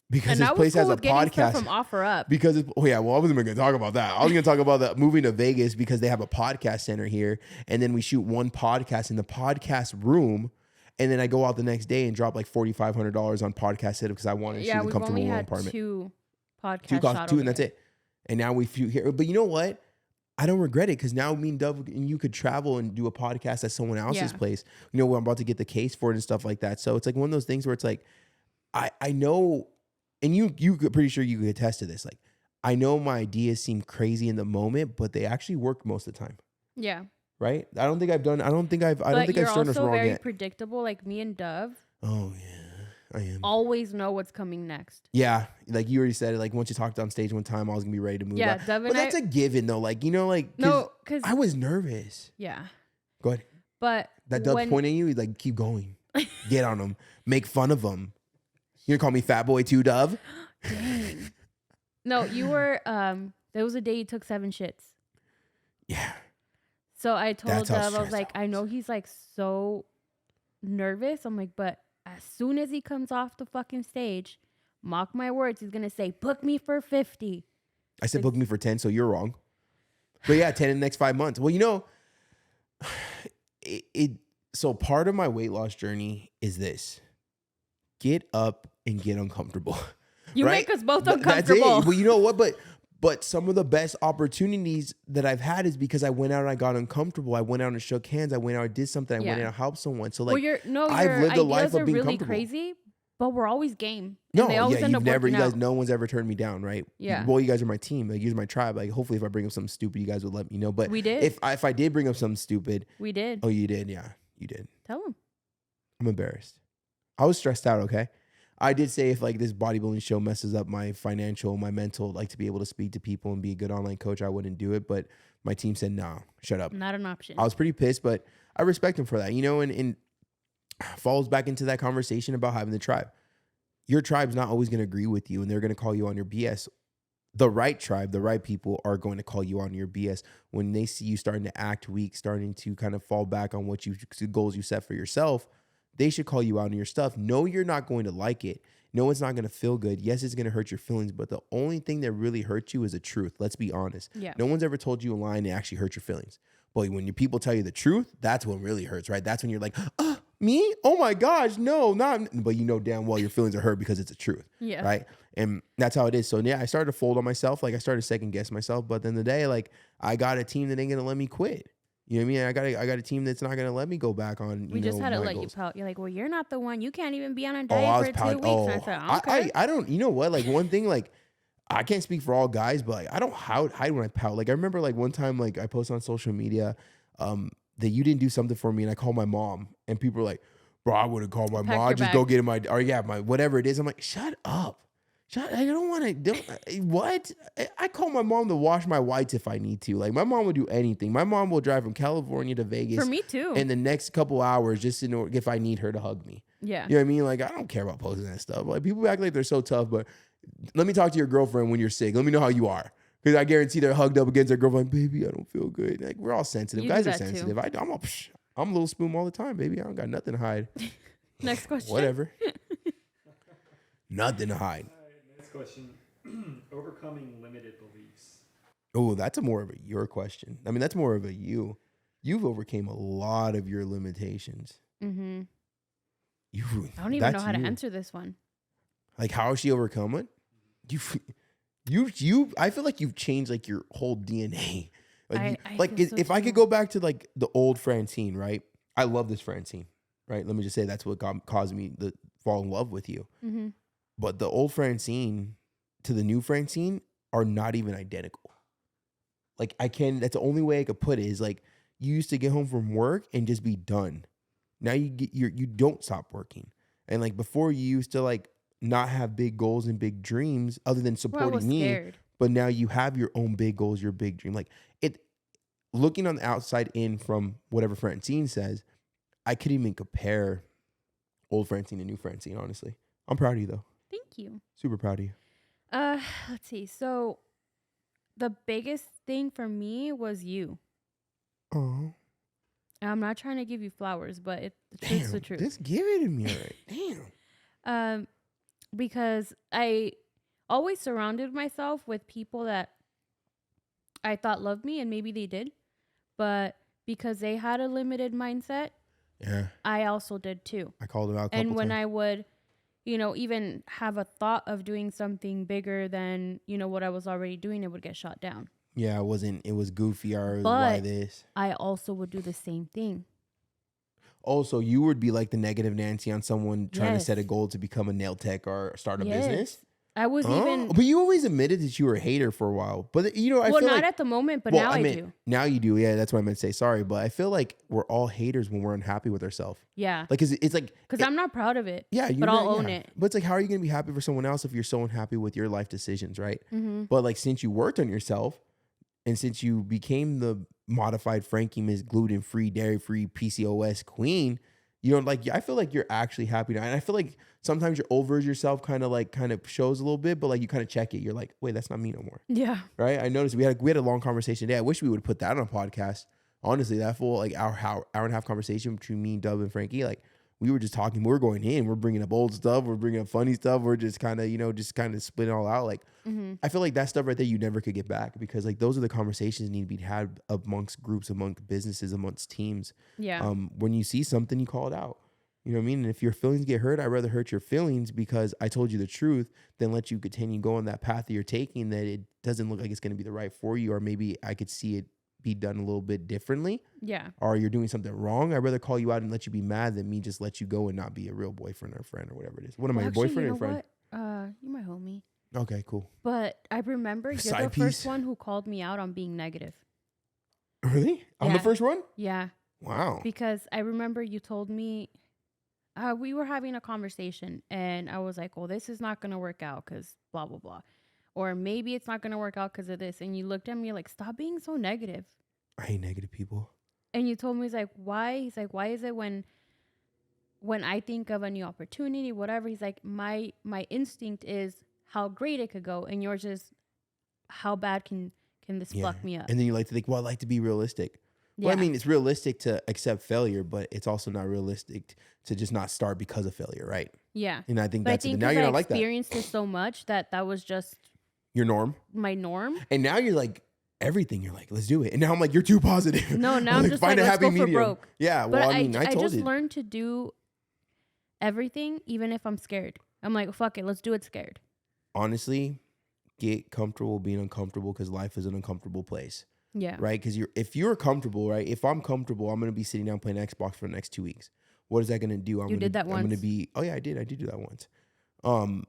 because this place has a podcast from Offer Up. because I wasn't even going to talk about that. I was going to talk about that moving to Vegas because they have a podcast center here, and then we shoot one podcast in the podcast room, and then I go out the next day and drop like $4,500 on podcast setup because I wanted to shoot a comfortable apartment. Two podcasts, and that's it. And now we shoot here, but you know what? I don't regret it because now me and Dove and you could travel and do a podcast at someone else's place. You know, we're about to get the case for it and stuff like that. So it's like one of those things where it's like, I know, and you pretty sure you could attest to this. Like, I know my ideas seem crazy in the moment, but they actually work most of the time. Yeah. Right? I don't think I've started us wrong very yet. Predictable. Like me and Dove. Oh yeah, I am. Always know what's coming next. Yeah, like you already said it. Like once you talked on stage one time, I was gonna be ready to move. Yeah, out. Dove and but that's a given though. Like no, because I was nervous. Yeah. Go ahead. But that Dove's pointing at you, like keep going, get on them, make fun of them. You gonna call me fat boy too, Dove? Dang. No, you were. There was a day you took 7 shits. Yeah. So I told Dove, I was like, I know he's like so nervous. I'm like, but as soon as he comes off the fucking stage, mark my words, he's gonna say, book me for 50. I said book me for 10, so you're wrong. But yeah, 10 in the next 5 months. Well, you know, so part of my weight loss journey is this: get up and get uncomfortable. You right? make us both uncomfortable. That's it. Well, you know what? But some of the best opportunities that I've had is because I went out and I got uncomfortable. I went out and shook hands. I went out and did something. I went out and helped someone. So like, I've lived a life of being really comfortable. Crazy, but we're always game. No, they always end up you guys, out. no one's ever turned me down, right? Yeah. Well, you guys are my team. Like, you're my tribe. Like, hopefully, if I bring up something stupid, you guys would let me know. But we did. If I did bring up something stupid, we did. Oh, you did? Yeah, you did. Tell him. I'm embarrassed. I was stressed out. Okay. I did say if like this bodybuilding show messes up my financial, my mental, like to be able to speak to people and be a good online coach, I wouldn't do it. But my team said, no, shut up. Not an option. I was pretty pissed, but I respect him for that, you know, and falls back into that conversation about having the tribe. Your tribe's not always going to agree with you and they're going to call you on your BS. The right tribe, the right people are going to call you on your BS when they see you starting to act weak, starting to kind of fall back on what goals you set for yourself. They should call you out on your stuff. No, you're not going to like it. No, it's not going to feel good. Yes, it's going to hurt your feelings, but the only thing that really hurts you is the truth. Let's be honest. Yeah. No one's ever told you a lie and it actually hurt your feelings. But when your people tell you the truth, that's what really hurts, right? That's when you're like, me? Oh my gosh, no, not. But you know damn well your feelings are hurt because it's the truth. Yeah. Right? And that's how it is. So yeah, I started to fold on myself. Like I started to second guess myself. But then the day, like I got a team that ain't going to let me quit. You know what I mean? I got a team that's not gonna let me go back on. We just had to let you pout. You're like, well, you're not the one. You can't even be on a diet for 2 weeks. And I said, okay. I don't. You know what? Like one thing, like I can't speak for all guys, but like I don't hide when I pout. Like I remember, like one time, like I posted on social media, that you didn't do something for me, and I called my mom, and people were like, "Bro, I would have called my mom. I just go get in my my whatever it is." I'm like, shut up. I don't want to. What? I call my mom to wash my whites if I need to. Like my mom will do anything. My mom will drive from California to Vegas for me too in the next couple hours just in order if I need her to hug me. Yeah, you know what I mean. Like I don't care about posting that stuff. Like people act like they're so tough, but let me talk to your girlfriend when you're sick. Let me know how you are because I guarantee they're hugged up against their girlfriend. Baby, I don't feel good. Like we're all sensitive. Guys are sensitive. I'm a little spoon all the time, baby. I don't got nothing to hide. Next question. Whatever. Nothing to hide. Next question. Overcoming limited beliefs. Oh, that's more of a your question. I mean, that's more of a you. You've overcame a lot of your limitations. Mm-hmm. I don't even know how to answer this one. Like, how has she overcome it? You. I feel like you've changed like your whole DNA. Like, if I could go back to like the old Francine, right? I love this Francine, right? Let me just say that's what caused me to fall in love with you. Mm-hmm. But the old Francine to the new Francine are not even identical. Like that's the only way I could put it is like you used to get home from work and just be done. Now you don't stop working. And like before you used to like not have big goals and big dreams other than supporting me. Scared. But now you have your own big goals, your big dream. Like looking on the outside in from whatever Francine says, I couldn't even compare old Francine to new Francine, honestly. I'm proud of you, though. Thank you. Super proud of you. Let's see. So the biggest thing for me was you. Oh, And I'm not trying to give you flowers, but the truth's the truth. just give it to me already. Damn. Because I always surrounded myself with people that I thought loved me, and maybe they did, but because they had a limited mindset, Yeah. I also did too. I called him out a couple And when times. I would, even have a thought of doing something bigger than, what I was already doing, it would get shot down. Yeah, it was goofy or it was But why this. I also would do the same thing. Also, you would be like the negative Nancy on someone trying to set a Yes. goal to become a nail tech or start a business. I was even, But you always admitted that you were a hater for a while. But I well, feel not like, at the moment, but well, now I meant, do. Now you do. Yeah, that's what I meant to say. Sorry, but I feel like we're all haters when we're unhappy with ourselves. Yeah. Like, it's like, Because I'm not proud of it. yeah, but I'll own it. But it's like, how are you gonna be happy for someone else if you're so unhappy with your life decisions, right? Mm-hmm. But like, since you worked on yourself, and since you became the modified Frankie, Miss Gluten Free, Dairy Free, PCOS Queen, I feel like you're actually happy now. And I feel like sometimes your old version of yourself kind of shows a little bit, but like you kind of check it. You're like, wait, that's not me no more. Yeah. Right? I noticed we had a long conversation today. I wish we would have put that on a podcast. Honestly, that full like hour and a half conversation between me, Dub, and Frankie, like we were just talking. We're going in. We're bringing up old stuff. We're bringing up funny stuff. We're just kind of splitting it all out. Like I feel like that stuff right there you never could get back because like those are the conversations that need to be had amongst groups, amongst businesses, amongst teams. Yeah. When you see something, you call it out. You know what I mean? And if your feelings get hurt, I'd rather hurt your feelings because I told you the truth than let you continue going that path that you're taking that it doesn't look like it's going to be the right for you, or maybe I could see it be done a little bit differently. Yeah. Or you're doing something wrong. I'd rather call you out and let you be mad than me just let you go and not be a real boyfriend or friend or whatever it is. What am I, your boyfriend or friend? What? You're my homie. Okay, cool. But I remember you're Side the piece? first one who called me out on being negative. Really? I'm the Yeah. first one? Yeah. Wow. Because I remember you told me, we were having a conversation and I was like, well, this is not going to work out because blah, blah, blah. Or maybe it's not going to work out because of this. And you looked at me like, stop being so negative. I hate negative people. And you told me, he's like, why? He's like, why is it when I think of a new opportunity, whatever, he's like, my instinct is how great it could go. And yours is how bad can this fuck me up? And then you like to think, well, I like to be realistic. Well, I mean, it's realistic to accept failure, but it's also not realistic to just not start because of failure, right? Yeah. And I think But that's I think now you're not I like that. experienced it so much that was just Your norm. my norm. And now you're like everything. You're like, let's do it. And now I'm like, you're too positive. No, now I'm just find like, a let's happy go for medium. broke. Yeah. But Well, I mean, I told just you. learned to do everything, even if I'm scared. I'm like, fuck it, let's do it scared. Honestly, get comfortable being uncomfortable because life is an uncomfortable place. Yeah. Right? Because if you're comfortable, right? If I'm comfortable, I'm going to be sitting down playing Xbox for the next 2 weeks. What is that going to do? You did that I'm going to once. be, oh yeah, I did do that once. I'm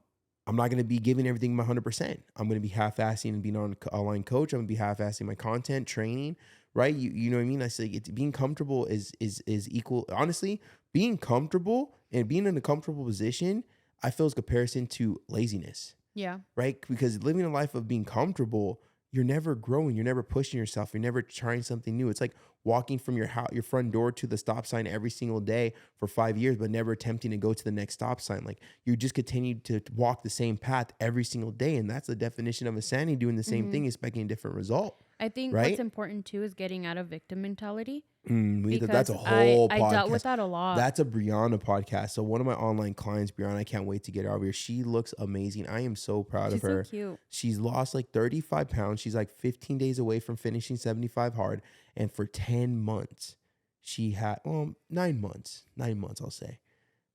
not going to be giving everything my 100%. I'm going to be half-assing and being an online coach. I'm going to be half-assing my content, training, right? You know what I mean? I say being comfortable is equal. Honestly, being comfortable and being in a comfortable position, I feel is comparison to laziness. Yeah. Right? Because living a life of being comfortable, you're never growing. You're never pushing yourself. You're never trying something new. It's like walking from your house, your front door to the stop sign every single day for 5 years, but never attempting to go to the next stop sign. Like you just continue to walk the same path every single day. And that's the definition of insanity, doing the same thing, expecting a different result. I think right? what's important too is getting out of victim mentality. That's a whole podcast. I dealt with that a lot. That's a Brianna podcast. So one of my online clients, Brianna, I can't wait to get her over here. She looks amazing. I am so proud of her. She's so cute. She's lost like 35 pounds. She's like 15 days away from finishing 75 hard. And for 10 months, she had, 9 months, I'll say.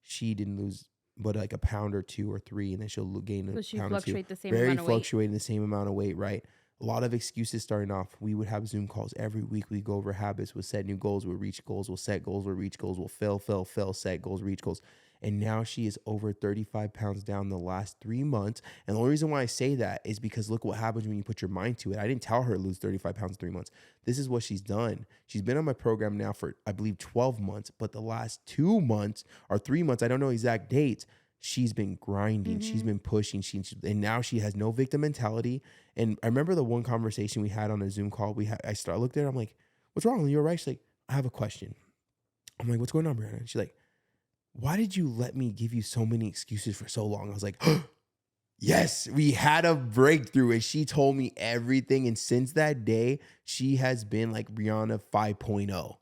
She didn't lose but like a pound or 2 or 3, and then she'll gain a So she pound or 2. fluctuate the same Very amount of weight. fluctuating the same amount of weight, right? A lot of excuses starting off. We would have Zoom calls every week. We go over habits. We'll set new goals. We'll reach goals. We'll set goals. We'll reach goals. We'll fail, set goals, reach goals. And now she is over 35 pounds down the last 3 months. And the only reason why I say that is because look what happens when you put your mind to it. I didn't tell her to lose 35 pounds in 3 months. This is what she's done. She's been on my program now for, I believe, 12 months. But the last 2 months or 3 months, I don't know exact dates, she's been grinding. She's been pushing. And now she has no victim mentality. And I remember the one conversation we had on a Zoom call. I looked at her. I'm like, what's wrong? You're right. She's like, I have a question. I'm like, what's going on, Brianna? And she's like, why did you let me give you so many excuses for so long? I was like, yes, we had a breakthrough. And she told me everything. And since that day, she has been like Brianna 5.0,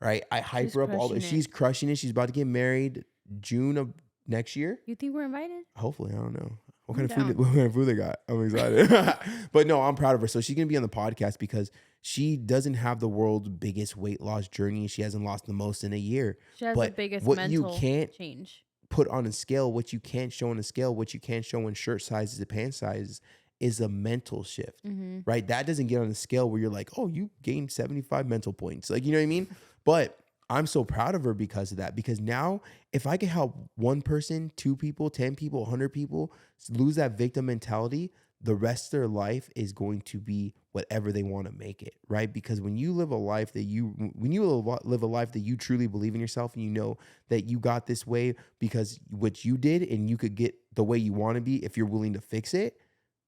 right? I hype her up all the, she's crushing it. She's about to get married June of next year. You think we're invited? Hopefully, I don't know. What kind of food they got? I'm excited. But no, I'm proud of her. So she's going to be on the podcast because she doesn't have the world's biggest weight loss journey. She hasn't lost the most in a year. She has but the biggest what mental you can't change. Put on a scale, what you can't show on a scale, what you can't show in shirt sizes and pant sizes is a mental shift, right? That doesn't get on a scale where you're like, oh, you gained 75 mental points. Like, you know what I mean? But I'm so proud of her because of that. Because now if I can help one person, 2 people, 10 people, 100 people lose that victim mentality, the rest of their life is going to be whatever they want to make it, right? Because when you live a life that live a life that you truly believe in yourself and you know that you got this way because what you did and you could get the way you want to be if you're willing to fix it,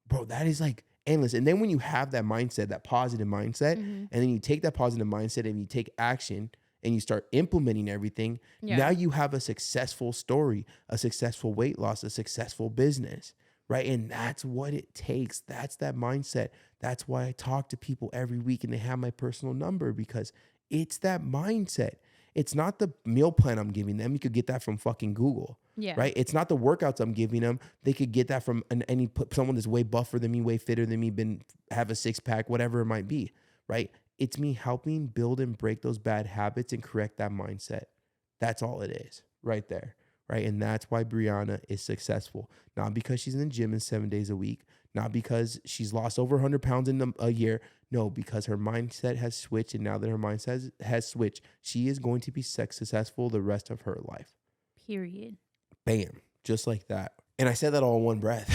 bro, that is like endless. And then when you have that mindset, that positive mindset, and then you take that positive mindset and you take action and you start implementing everything, now you have a successful story, a successful weight loss, a successful business. Right. And that's what it takes. That's that mindset. That's why I talk to people every week and they have my personal number because it's that mindset. It's not the meal plan I'm giving them. You could get that from fucking Google. Yeah. Right. It's not the workouts I'm giving them. They could get that from someone that's way buffer than me, way fitter than me, have a 6-pack, whatever it might be. Right. It's me helping build and break those bad habits and correct that mindset. That's all it is right there. Right. And that's why Brianna is successful. Not because she's in the gym 7 days a week, not because she's lost over 100 pounds in a year. No, because her mindset has switched. And now that her mindset has switched, she is going to be successful the rest of her life. Period. Bam. Just like that. And I said that all in one breath.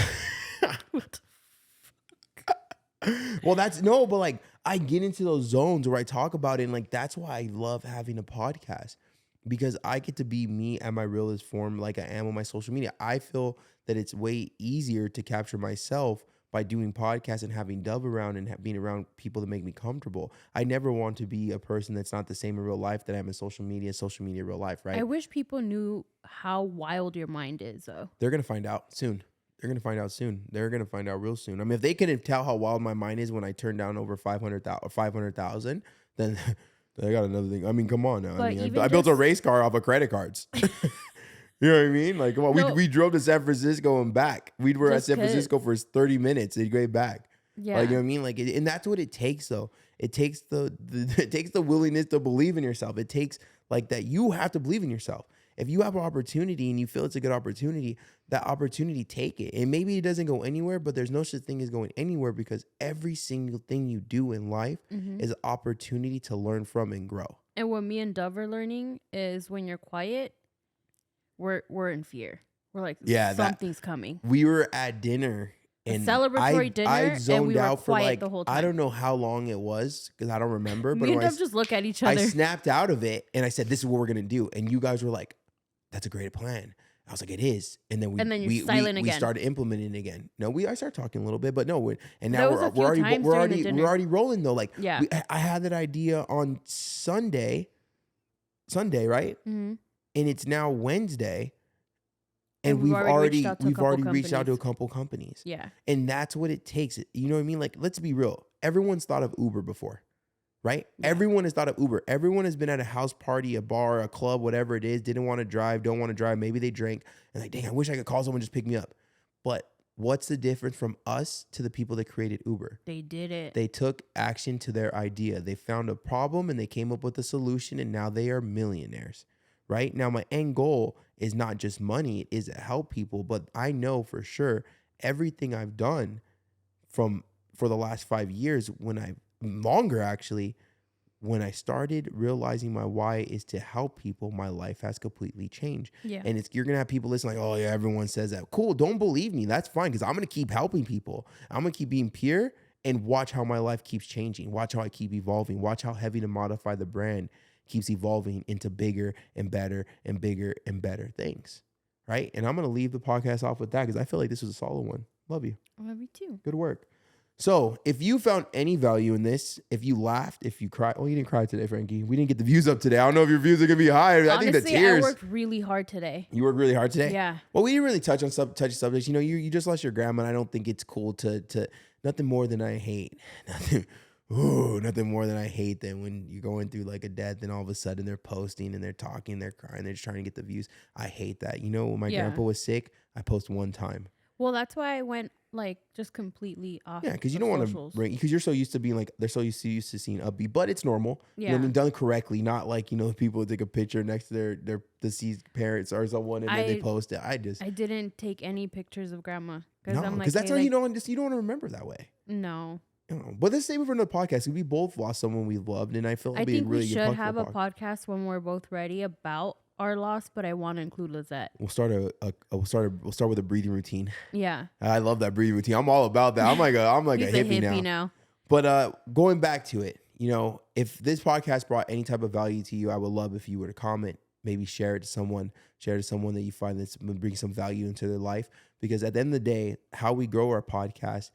Well, but like I get into those zones where I talk about it. And like, that's why I love having a podcast. Because I get to be me at my realest form like I am on my social media. I feel that it's way easier to capture myself by doing podcasts and having Dove around and being around people that make me comfortable. I never want to be a person that's not the same in real life that I'm in social media, real life, right? I wish people knew how wild your mind is, though. They're going to find out soon. They're going to find out soon. They're going to find out real soon. I mean, if they couldn't tell how wild my mind is when I turn down over 500,000, then... I got another thing. I mean, come on now. But I built a race car off of credit cards. You know what I mean? Like, come on. No. We drove to San Francisco and back. We were at San Francisco for 30 minutes. They'd go back. Yeah. Like, you know what I mean? Like, and that's what it takes, though. It takes it takes the willingness to believe in yourself. It takes like that. You have to believe in yourself. If you have an opportunity and you feel it's a good opportunity, that opportunity, take it. And maybe it doesn't go anywhere, but there's no such thing as going anywhere because every single thing you do in life is an opportunity to learn from and grow. And what me and Dove are learning is when you're quiet, we're in fear. We're like, something's coming. We were at dinner. And celebratory dinner, I zoned and we were out for quiet like, the whole time. I don't know how long it was because I don't remember. But me and Dove just look at each other. I snapped out of it and I said, "This is what we're gonna do." And you guys were like, "That's a great plan." I was like, "It is." And then we started implementing it again. No, I started talking a little bit, but no. And now we're already rolling though. Like, I had that idea on Sunday, right? Mm-hmm. And it's now Wednesday. And we've already reached out to a couple companies. Yeah. And that's what it takes. You know what I mean? Like, let's be real. Everyone's thought of Uber before, right? Yeah. Everyone has thought of Uber. Everyone has been at a house party, a bar, a club, whatever it is, didn't want to drive, don't want to drive. Maybe they drank and like, dang, I wish I could call someone just pick me up. But what's the difference from us to the people that created Uber? They did it. They took action to their idea. They found a problem and they came up with a solution and now they are millionaires. Right now, my end goal is not just money, it is to help people. But I know for sure everything I've done for the last 5 years, when I started realizing my why is to help people, my life has completely changed. Yeah. And you're going to have people listen like, oh yeah, everyone says that. Cool. Don't believe me. That's fine. Cause I'm going to keep helping people. I'm going to keep being pure and watch how my life keeps changing. Watch how I keep evolving. Watch how Heavy to Modify the brand keeps evolving into bigger and better and bigger and better things, right? And I'm going to leave the podcast off with that because I feel like this was a solid one. Love you. I love you too. Good work. So if you found any value in this, if you laughed, if you cried, well, you didn't cry today, Frankie. We didn't get the views up today. I don't know if your views are gonna be high. I think the Honestly, tears. I worked really hard today. You worked really hard today. Yeah. Well, we didn't really touch subjects. You know, you just lost your grandma. And I don't think it's cool to nothing more than I hate. Nothing more than I hate than when you're going through like a death and all of a sudden they're posting and they're talking, they're crying, they're just trying to get the views. I hate that. You know, when my grandpa was sick, I post one time. Well, that's why I went like just completely off. Yeah, because you don't want to bring, because you're so used to being like, they're so used to seeing upbeat, but it's normal. Yeah. You know what I mean? Done correctly, not like, you know, people take a picture next to their deceased parents or someone and then they post it. I didn't take any pictures of grandma because that's how you don't want to remember that way. No. But let's save it for another podcast. We both lost someone we loved, and I feel like I think really we should have a podcast when we're both ready about our loss, but I want to include Lizette. We'll start with a breathing routine. Yeah. I love that breathing routine. I'm all about that. I'm like a hippie now. But going back to it, you know, if this podcast brought any type of value to you, I would love if you were to comment, maybe share it to someone that you find that's bring some value into their life. Because at the end of the day, how we grow our podcast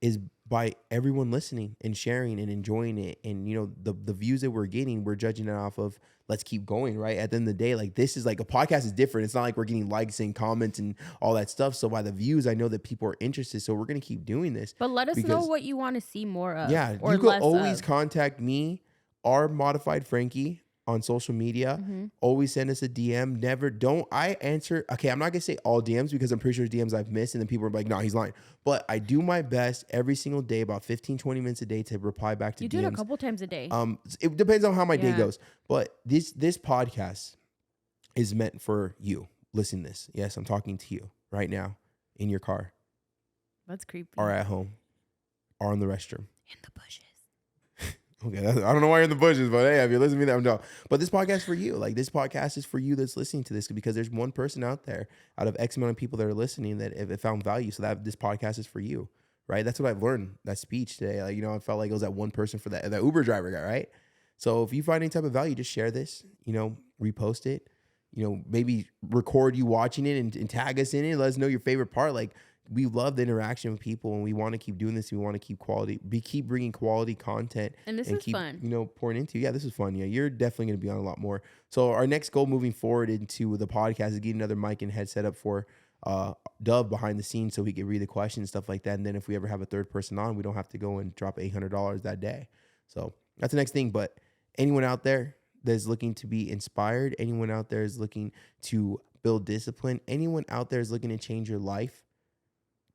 is by everyone listening and sharing and enjoying it. And, you know, the views that we're getting, we're judging it off of, let's keep going, right? At the end of the day, like, this is like, a podcast is different. It's not like we're getting likes and comments and all that stuff. So by the views, I know that people are interested. So we're going to keep doing this. But let us know what you want to see more of. Yeah, or you can always of. contact me or Modified Frankie on social media. Mm-hmm. Always send us a DM. I answer. Okay, I'm not gonna say all DMs because I'm pretty sure DMs I've missed and then people are like, no, he's lying. But I do my best every single day, about 15, 20 minutes a day, to reply back to DMs. You do it a couple times a day. It depends on how my day goes. But this podcast is meant for you. Listen to this. Yes, I'm talking to you right now in your car. That's creepy. Or at home. Or in the restroom. In the bushes. Okay, I don't know why you're in the bushes, but hey, if you're listening to me, I'm done. But this podcast is for you. Like, this podcast is for you that's listening to this, because there's one person out there out of X amount of people that are listening that have found value. So that this podcast is for you, right? That's what I've learned, that speech today. Like, you know, I felt like it was that one person for that Uber driver guy, right? So if you find any type of value, just share this, you know, repost it, you know, maybe record you watching it and tag us in it. Let us know your favorite part. Like, we love the interaction with people, and we want to keep doing this. We want to keep bringing quality content, and keep fun. You know, pouring into. Yeah, this is fun. Yeah, you're definitely going to be on a lot more. So our next goal moving forward into the podcast is getting another mic and headset up for Dove behind the scenes, so he can read the questions and stuff like that. And then if we ever have a third person on, we don't have to go and drop $800 that day. So that's the next thing. But anyone out there that's looking to be inspired, anyone out there is looking to build discipline, anyone out there is looking to change your life,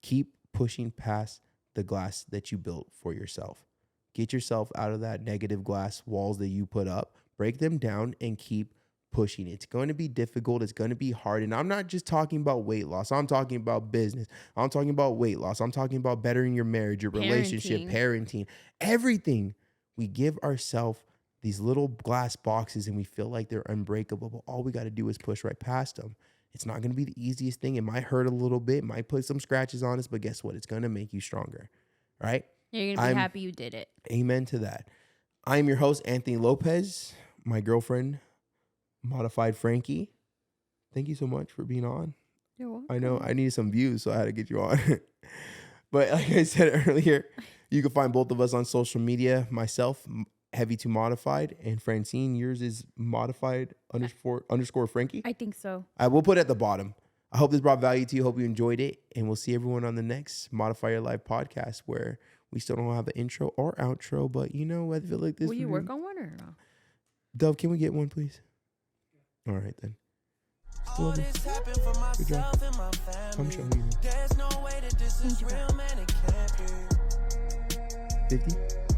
keep pushing past the glass that you built for yourself. Get yourself out of that negative glass walls that you put up. Break them down and keep pushing. It's going to be difficult. It's going to be hard. And I'm not just talking about weight loss. I'm talking about business. I'm talking about weight loss. I'm talking about bettering your marriage, your relationship, parenting, everything. We give ourselves these little glass boxes and we feel like they're unbreakable, but all we got to do is push right past them. It's not going to be the easiest thing. It might hurt a little bit, might put some scratches on us, but guess what? It's going to make you stronger, right? You're going to be happy you did it. Amen to that. I am your host, Anthony Lopez. My girlfriend, Modified Frankie. Thank you so much for being on. You're welcome. I know I needed some views, so I had to get you on. But like I said earlier, you can find both of us on social media. Myself, Heavy to Modified, and Francine, yours is Modified underscore Frankie. I think so. I will put it at the bottom. I hope this brought value to you. Hope you enjoyed it. And we'll see everyone on the next Modify Your Life podcast, where we still don't have an intro or outro. But you know, I feel like this. Will you work on one or no? Dove, can we get one, please? All right, then. All this happened for myself and my family. There's no way that this is real, man. It can't be. 50?